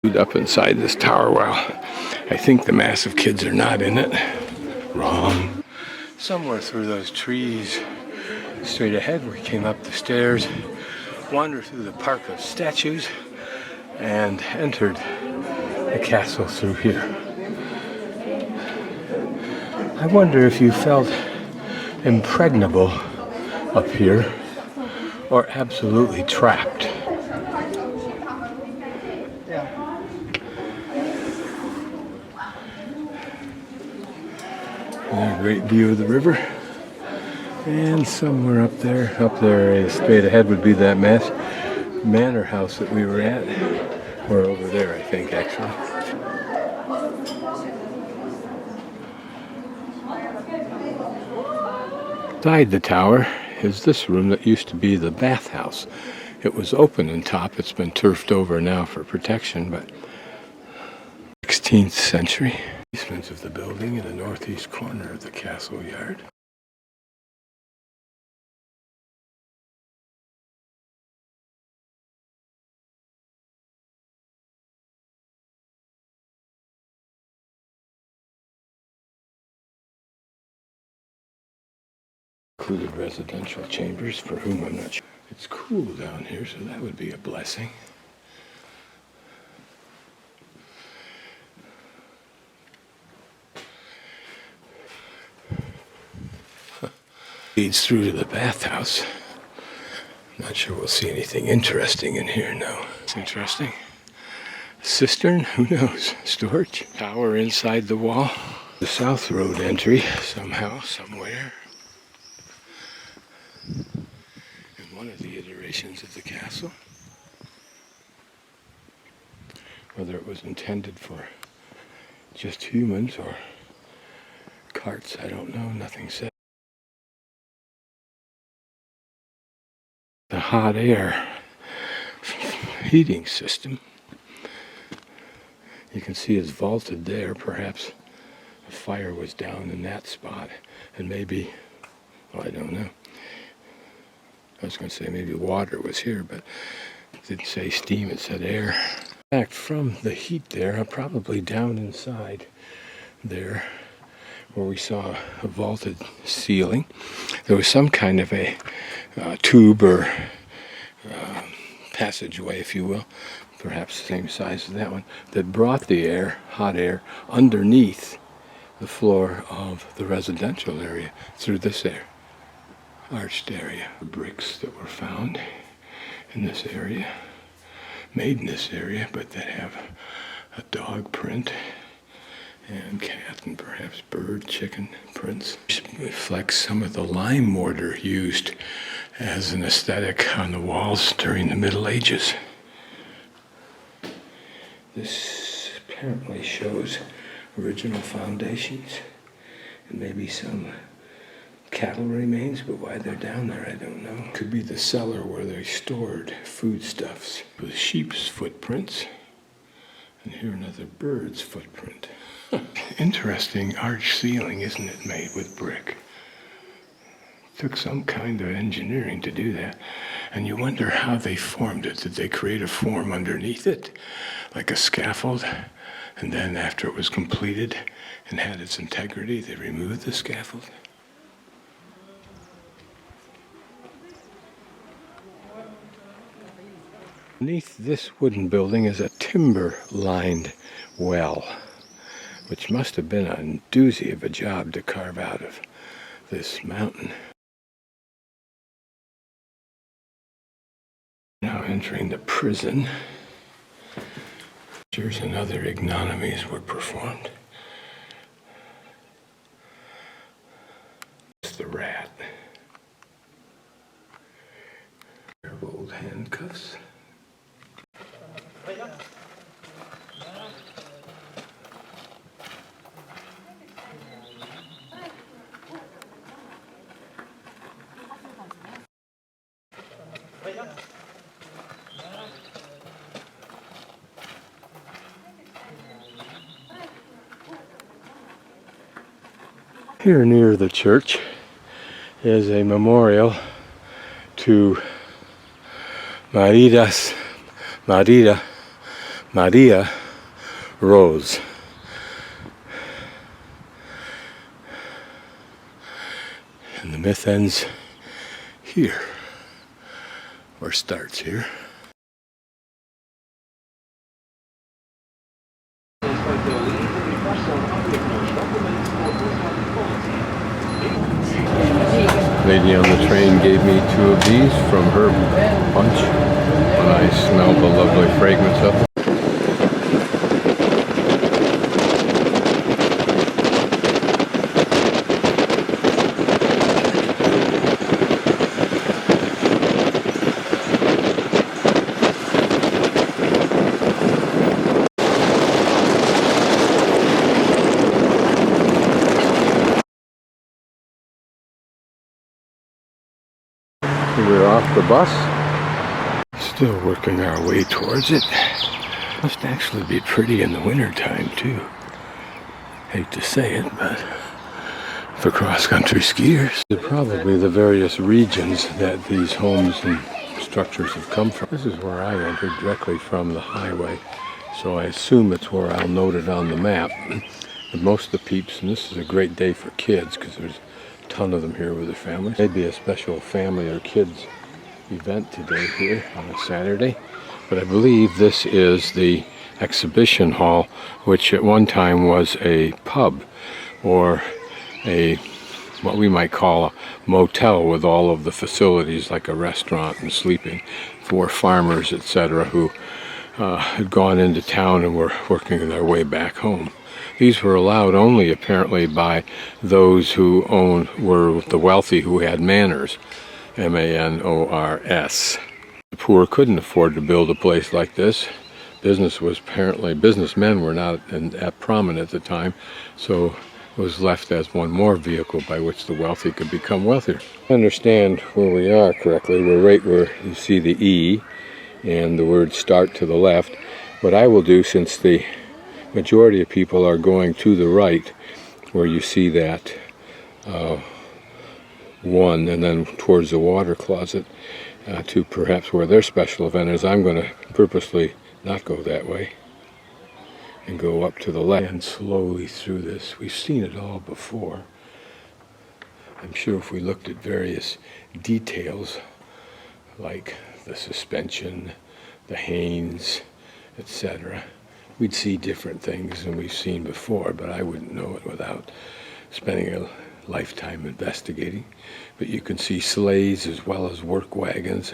Up inside this tower. Well, I think the massive kids are not in it. Wrong. Somewhere through those trees, straight ahead, we came up the stairs, wandered through the park of statues, and entered the castle through here. I wonder if you felt impregnable up here or absolutely trapped. A great view of the river, and somewhere up there, straight ahead would be that manor house that we were at, or over there, I think, actually. Inside the tower is this room that used to be the bathhouse. It was open on top. It's been turfed over now for protection, but 16th century. Basements of the building in the northeast corner of the castle yard. Included residential chambers for whom I'm not sure. It's cool down here, so that would be a blessing. Leads through to the bathhouse. Not sure we'll see anything interesting in here, no. It's interesting. Cistern? Who knows? Storage? Tower inside the wall. The south road entry, somehow, somewhere. In one of the iterations of the castle. Whether it was intended for just humans or carts, I don't know. Nothing said. The hot air heating system, you can see it's vaulted there. Perhaps a fire was down in that spot, and maybe, well, I don't know. I was going to say maybe water was here, but it didn't say steam, it said air. In fact, from the heat there, probably down inside there, where we saw a vaulted ceiling, there was some kind of a tube or passageway, if you will, perhaps the same size as that one, that brought the air, hot air, underneath the floor of the residential area through this air, arched area. The bricks that were found in this area, made in this area, but that have a dog print and cat and perhaps bird, chicken prints. Reflects some of the lime mortar used as an aesthetic on the walls during the Middle Ages. This apparently shows original foundations and maybe some cattle remains, but why they're down there, I don't know. Could be the cellar where they stored foodstuffs. With sheep's footprints, and here another bird's footprint. Interesting arch ceiling, isn't it, made with brick? Took some kind of engineering to do that. And you wonder how they formed it. Did they create a form underneath it, like a scaffold? And then after it was completed and had its integrity, they removed the scaffold? Beneath this wooden building is a timber-lined well, which must have been a doozy of a job to carve out of this mountain. Now entering the prison. Tortures and other ignominies were performed. It's the rat. Pair of old handcuffs. Here near the church is a memorial to Marida Maria Rose. And the myth ends here, or starts here. Lady on the train gave me 2 of these from her bunch, and I smelled the lovely fragrance of them. We're off the bus. Still working our way towards it. Must actually be pretty in the winter time too. Hate to say it, but for cross-country skiers. They're probably the various regions that these homes and structures have come from. This is where I entered directly from the highway, so I assume it's where I'll note it on the map. But most of the peeps, and this is a great day for kids because there's ton of them here with their families. Maybe a special family or kids event today here on a Saturday. But I believe this is the exhibition hall, which at one time was a pub or a what we might call a motel with all of the facilities like a restaurant and sleeping for farmers, etc., who had gone into town and were working their way back home. These were allowed only apparently by those who were the wealthy who had manors, M-A-N-O-R-S. The poor couldn't afford to build a place like this. Businessmen were not that prominent at the time, so it was left as one more vehicle by which the wealthy could become wealthier. I understand where we are correctly. We're right where you see the E and the word start to the left. What I will do, since the majority of people are going to the right, where you see that 1 and then towards the water closet to perhaps where their special event is, I'm going to purposely not go that way and go up to the left and slowly through this. We've seen it all before. I'm sure if we looked at various details like the suspension, the Haynes, etc., we'd see different things than we've seen before, but I wouldn't know it without spending a lifetime investigating. But you can see sleighs as well as work wagons,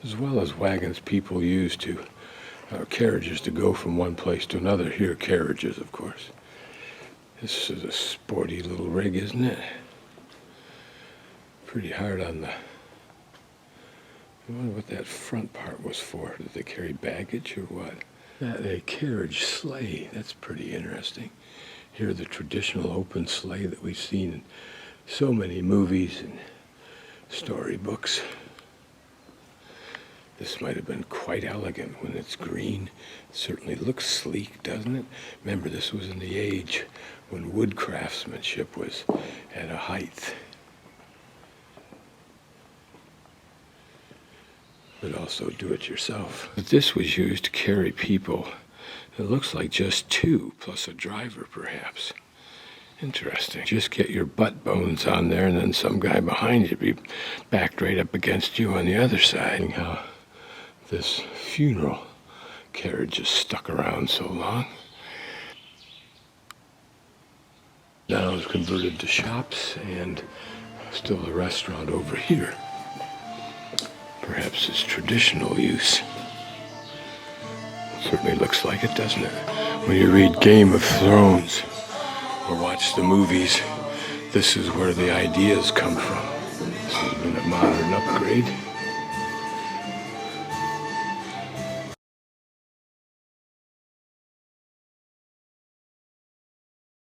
as well as wagons people use to, carriages to go from one place to another. Here, carriages, of course. This is a sporty little rig, isn't it? Pretty hard on the... I wonder what that front part was for. Did they carry baggage or what? A carriage sleigh, that's pretty interesting. Here, the traditional open sleigh that we've seen in so many movies and storybooks. This might have been quite elegant when it's green. It certainly looks sleek, doesn't it? Remember, this was in the age when wood craftsmanship was at a height. But also do it yourself. But this was used to carry people. It looks like just 2 plus a driver perhaps. Interesting. Just get your butt bones on there and then some guy behind you be backed right up against you on the other side. How this funeral carriage is stuck around so long. Now it's converted to shops and still a restaurant over here. Perhaps it's traditional use. It certainly looks like it, doesn't it? When you read Game of Thrones or watch the movies, this is where the ideas come from. This has been a modern upgrade.